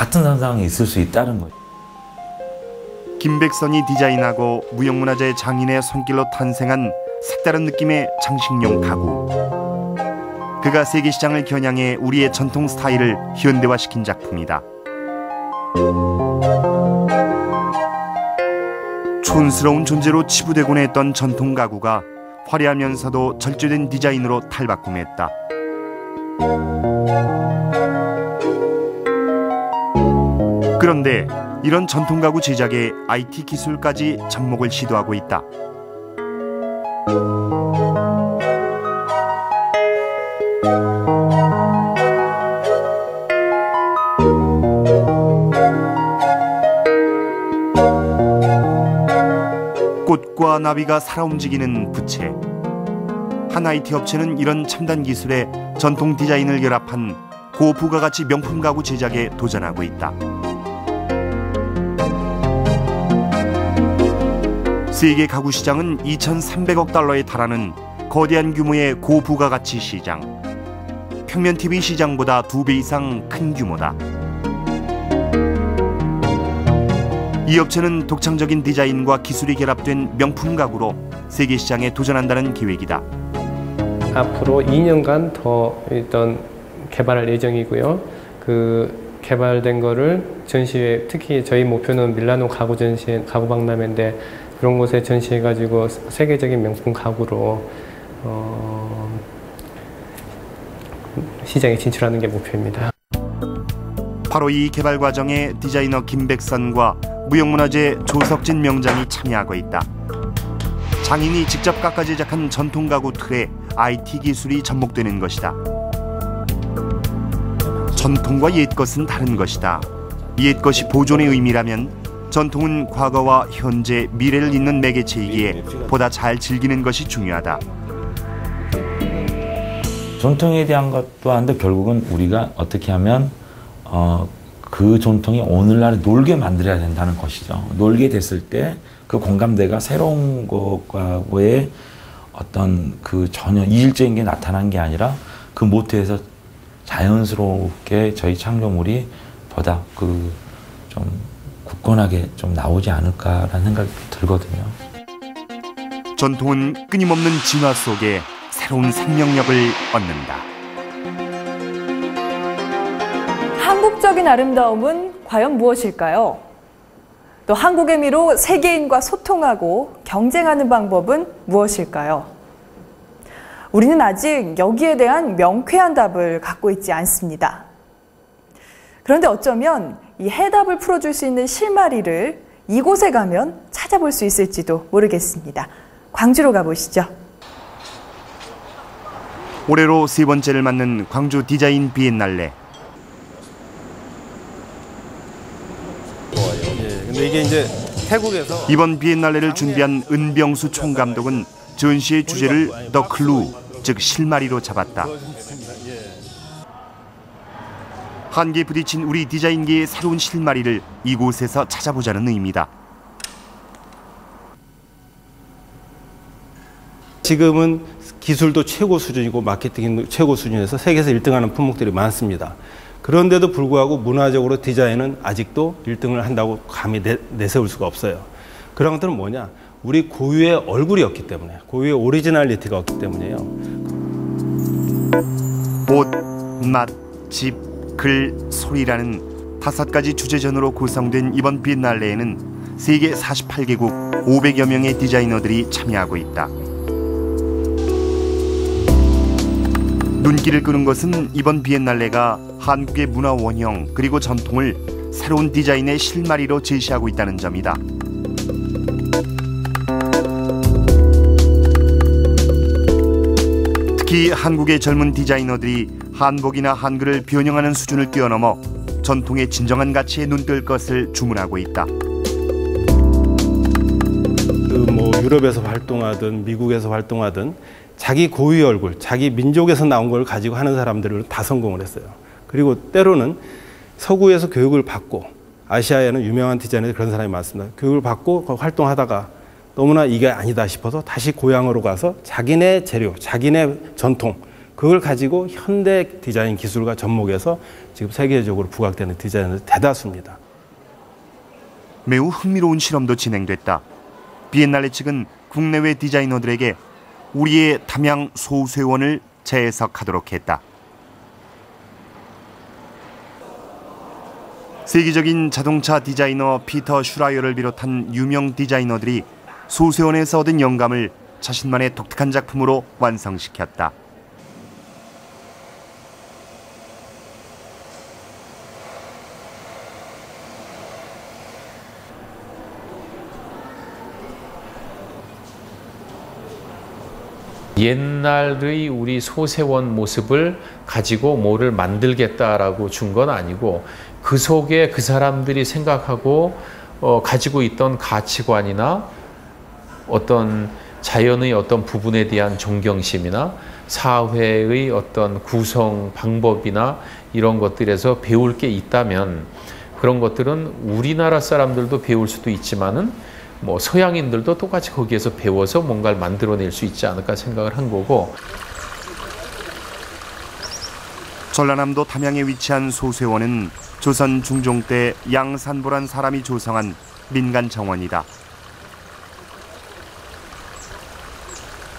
같은 선상에 있을 수 있다는 거죠. 김백선이 디자인하고 무형문화재 장인의 손길로 탄생한 색다른 느낌의 장식용 가구. 그가 세계시장을 겨냥해 우리의 전통 스타일을 현대화시킨 작품이다. 촌스러운 존재로 치부되곤 했던 전통 가구가 화려하면서도 절제된 디자인으로 탈바꿈했다. 그런데 이런 전통 가구 제작에 IT 기술까지 접목을 시도하고 있다. 꽃과 나비가 살아 움직이는 부채. 한 IT 업체는 이런 첨단 기술에 전통 디자인을 결합한 고부가가치 명품 가구 제작에 도전하고 있다. 세계 가구 시장은 2,300억 달러에 달하는 거대한 규모의 고부가가치 시장. 평면 TV 시장보다 2배 이상 큰 규모다. 이 업체는 독창적인 디자인과 기술이 결합된 명품 가구로 세계 시장에 도전한다는 계획이다. 앞으로 2년간 더 일단 개발할 예정이고요. 그 개발된 거를 전시회, 특히 저희 목표는 밀라노 가구 전시회, 가구 박람회인데 그런 곳에 전시해가지고 세계적인 명품 가구로 시장에 진출하는 게 목표입니다. 바로 이 개발 과정에 디자이너 김백선과 무형문화재 조석진 명장이 참여하고 있다. 장인이 직접 깎아 제작한 전통 가구 틀에 IT 기술이 접목되는 것이다. 전통과 옛것은 다른 것이다. 옛것이 보존의 의미라면 전통은 과거와 현재, 미래를 잇는 매개체이기에 보다 잘 즐기는 것이 중요하다. 전통에 대한 것도 한데 결국은 우리가 어떻게 하면 그 전통이 오늘날 놀게 만들어야 된다는 것이죠. 놀게 됐을 때 그 공감대가 새로운 것과의 어떤 그 전혀 이질적인 게 나타난 게 아니라 그 모태에서 자연스럽게 저희 창조물이 보다 그 좀 굳건하게 좀 나오지 않을까라는 생각이 들거든요. 전통은 끊임없는 진화 속에 새로운 생명력을 얻는다. 한국적인 아름다움은 과연 무엇일까요? 또 한국의 미로 세계인과 소통하고 경쟁하는 방법은 무엇일까요? 우리는 아직 여기에 대한 명쾌한 답을 갖고 있지 않습니다. 그런데 어쩌면 이 해답을 풀어줄 수 있는 실마리를 이곳에 가면 찾아볼 수 있을지도 모르겠습니다. 광주로 가보시죠. 올해로 3번째를 맞는 광주 디자인 비엔날레. 근데 이게 이제 태국에서 이번 비엔날레를 준비한 은병수 총감독은 전시의 주제를 더 클루, 즉 실마리로 잡았다. 한계에 부딪힌 우리 디자인계의 새로운 실마리를 이곳에서 찾아보자는 의미다. 지금은 기술도 최고 수준이고 마케팅도 최고 수준에서 세계에서 1등하는 품목들이 많습니다. 그런데도 불구하고 문화적으로 디자인은 아직도 1등을 한다고 감히 내세울 수가 없어요. 그런 것들은 뭐냐? 우리 고유의 얼굴이었기 때문에, 고유의 오리지널리티가 없기 때문이에요. 옷, 맛, 집, 글, 소리라는 5가지 주제전으로 구성된 이번 비엔날레에는 세계 48개국 500여 명의 디자이너들이 참여하고 있다. 눈길을 끄는 것은 이번 비엔날레가 한국의 문화 원형 그리고 전통을 새로운 디자인의 실마리로 제시하고 있다는 점이다. 특히 한국의 젊은 디자이너들이 한복이나 한글을 변형하는 수준을 뛰어넘어 전통의 진정한 가치에 눈뜰 것을 주문하고 있다. 유럽에서 활동하든 미국에서 활동하든 자기 고유의 얼굴, 자기 민족에서 나온 걸 가지고 하는 사람들은 다 성공을 했어요. 그리고 때로는 서구에서 교육을 받고, 아시아에는 유명한 디자이너들 그런 사람이 많습니다. 교육을 받고 활동하다가 너무나 이게 아니다 싶어서 다시 고향으로 가서 자기네 재료, 자기네 전통, 그걸 가지고 현대 디자인 기술과 접목해서 지금 세계적으로 부각되는 디자이너들 대다수입니다. 매우 흥미로운 실험도 진행됐다. 비엔날레 측은 국내외 디자이너들에게 우리의 담양 소쇠원을 재해석하도록 했다. 세계적인 자동차 디자이너 피터 슈라이어를 비롯한 유명 디자이너들이 소쇠원에서 얻은 영감을 자신만의 독특한 작품으로 완성시켰다. 옛날의 우리 소세원 모습을 가지고 뭐를 만들겠다라고 준 건 아니고 그 속에 그 사람들이 생각하고 가지고 있던 가치관이나 어떤 자연의 어떤 부분에 대한 존경심이나 사회의 어떤 구성 방법이나 이런 것들에서 배울 게 있다면 그런 것들은 우리나라 사람들도 배울 수도 있지만은 뭐 서양인들도 똑같이 거기에서 배워서 뭔가를 만들어낼 수 있지 않을까 생각을 한 거고. 전라남도 담양에 위치한 소쇠원은 조선 중종 때 양산보란 사람이 조성한 민간 정원이다.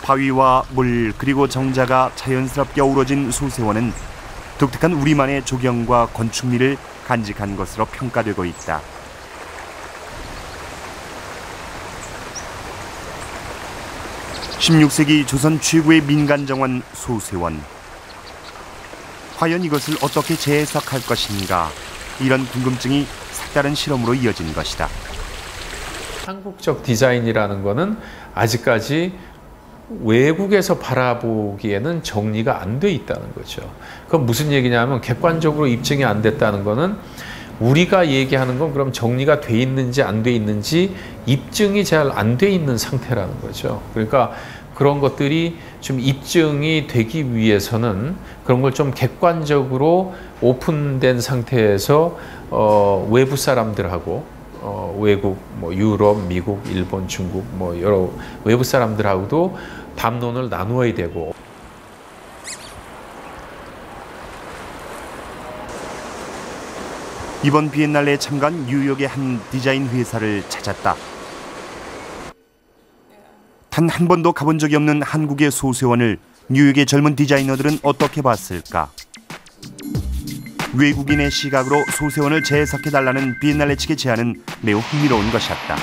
바위와 물 그리고 정자가 자연스럽게 어우러진 소쇠원은 독특한 우리만의 조경과 건축미를 간직한 것으로 평가되고 있다. (16세기) 조선 최고의 민간정원 소쇠원. 과연 이것을 어떻게 재해석할 것인가? 이런 궁금증이 색다른 실험으로 이어진 것이다. 한국적 디자인이라는 거는 아직까지 외국에서 바라보기에는 정리가 안 돼 있다는 거죠. 그건 무슨 얘기냐면 객관적으로 입증이 안 됐다는 거는 우리가 얘기하는 건 그럼 정리가 돼 있는지 안 돼 있는지 입증이 잘 안 돼 있는 상태라는 거죠. 그러니까 그런 것들이 좀 입증이 되기 위해서는 그런 걸 좀 객관적으로 오픈된 상태에서 외부 사람들하고 외국, 뭐 유럽, 미국, 일본, 중국, 뭐 여러 외부 사람들하고도 담론을 나누어야 되고. 이번 비엔날레에 참가한 뉴욕의 한 디자인 회사를 찾았다. 단 한 번도 가본 적이 없는 한국의 소쇠원을 뉴욕의 젊은 디자이너들은 어떻게 봤을까? 외국인의 시각으로 소쇠원을 재해석해달라는 비엔날레 측의 제안은 매우 흥미로운 것이었다.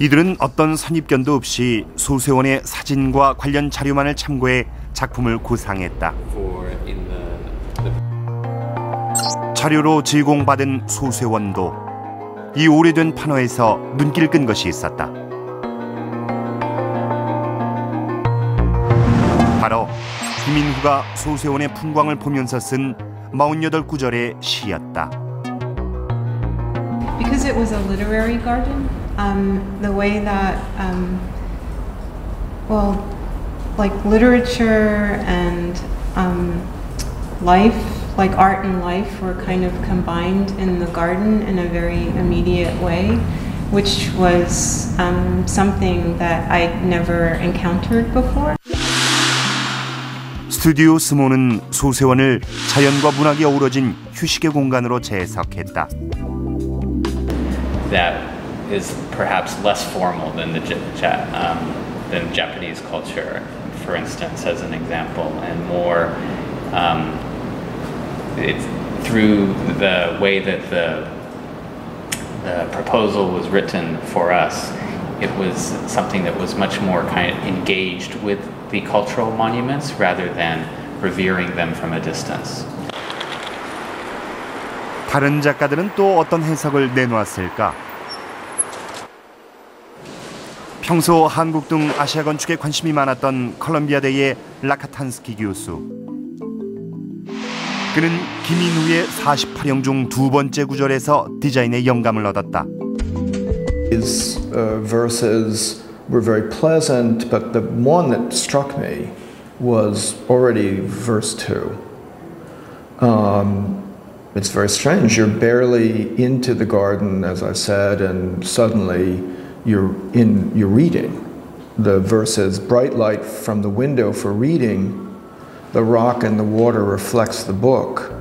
이들은 어떤 선입견도 없이 소쇠원의 사진과 관련 자료만을 참고해 작품을 구상했다. 자료로 제공받은 소쇠원도 이 오래된 판화에서 눈길을 끈 것이 있었다. 바로 김인후가 소쇠원의 풍광을 보면서 쓴 48구절의 시였다. Because it was a literary garden, the way that, well, like literature and life, like art and life were kind of combined in the garden in a very immediate way, which was something that I'd never encountered before. 스튜디오 스모는 소쇠원을 자연과 문학이 어우러진 휴식의 공간으로 재해석했다. That is perhaps less formal than than Japanese culture, for instance, as an example, and more it's through the way that the proposal was written for us. It was something that was much more kind of engaged with the cultural monuments rather than revering them from a distance. 다른 작가들은 또 어떤 해석을 내놓았을까? 평소 한국 등 아시아 건축에 관심이 많았던 컬럼비아대의 라카탄스키 교수. 그는 김인후의 48형 중 두 번째 구절에서 디자인의 영감을 얻었다. His verses were very pleasant, but the one that struck me was already verse 2. It's very strange. You're barely into the garden, as I said, and suddenly you're reading the verses, bright light from the window for reading, the rock and the water reflects the book.